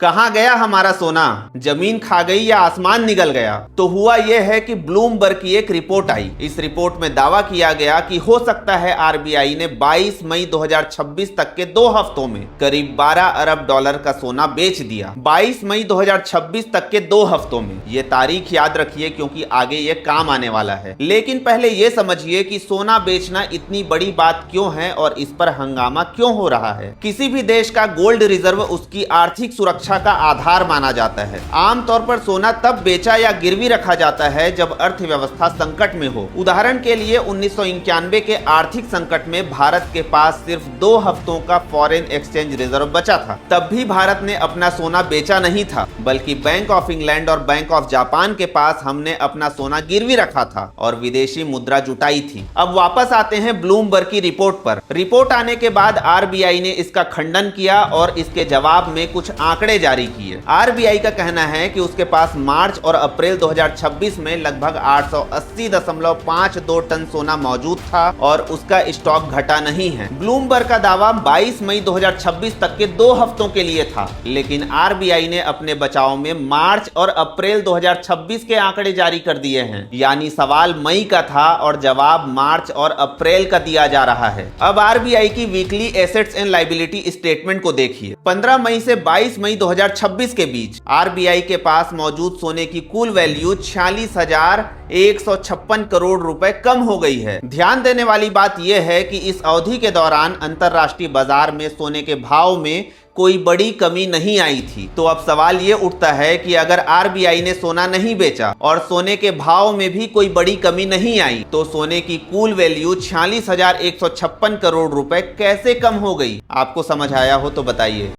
कहाँ गया हमारा सोना? जमीन खा गई या आसमान निगल गया? तो हुआ यह है कि ब्लूमबर्ग की एक रिपोर्ट आई। इस रिपोर्ट में दावा किया गया कि हो सकता है आरबीआई ने 22 मई 2026 तक के 2 हफ्तों में करीब 12 अरब डॉलर का सोना बेच दिया। 22 मई 2026 तक के 2 हफ्तों में, ये तारीख याद रखिए क्योंकि आगे ये काम आने वाला है। लेकिन पहले ये समझिए कि सोना बेचना इतनी बड़ी बात क्यों है और इस पर हंगामा क्यों हो रहा है। किसी भी देश का गोल्ड रिजर्व उसकी आर्थिक सुरक्षा का आधार माना जाता है। आमतौर पर सोना तब बेचा या गिरवी रखा जाता है जब अर्थव्यवस्था संकट में हो। उदाहरण के लिए 1991 के आर्थिक संकट में भारत के पास सिर्फ 2 हफ्तों का फॉरेन एक्सचेंज रिजर्व बचा था। तब भी भारत ने अपना सोना बेचा नहीं था, बल्कि बैंक ऑफ इंग्लैंड और बैंक ऑफ जापान के पास हमने अपना सोना गिरवी रखा था और विदेशी मुद्रा जुटाई थी। अब वापस आते हैं ब्लूमबर्ग की रिपोर्ट पर। रिपोर्ट आने के बाद आरबीआई ने इसका खंडन किया और इसके जवाब में कुछ आंकड़े जारी किए। आरबीआई का कहना है कि उसके पास मार्च और अप्रैल 2026 में लगभग 880.52 टन सोना मौजूद था और उसका स्टॉक घटा नहीं है। ब्लूमबर्ग का दावा 22 मई 2026 तक के 2 हफ्तों के लिए था, लेकिन आरबीआई ने अपने बचाव में मार्च और अप्रैल 2026 के आंकड़े जारी कर दिए हैं। यानी सवाल मई का था और जवाब मार्च और अप्रैल का दिया जा रहा है। अब आरबीआई की weekly assets and liability statement को देखिए। 15 मई से 22 मई 2026 के बीच आरबीआई के पास मौजूद सोने की कुल वैल्यू 46,156 करोड़ रुपए कम हो गई है। ध्यान देने वाली बात यह है कि इस अवधि के दौरान अंतरराष्ट्रीय बाजार में सोने के भाव में कोई बड़ी कमी नहीं आई थी। तो अब सवाल ये उठता है कि अगर आरबीआई ने सोना नहीं बेचा और सोने के भाव में भी कोई बड़ी कमी नहीं आई, तो सोने की कुल वैल्यू 46,156 करोड़ रुपए कैसे कम हो गई? आपको समझ आया हो तो बताइए।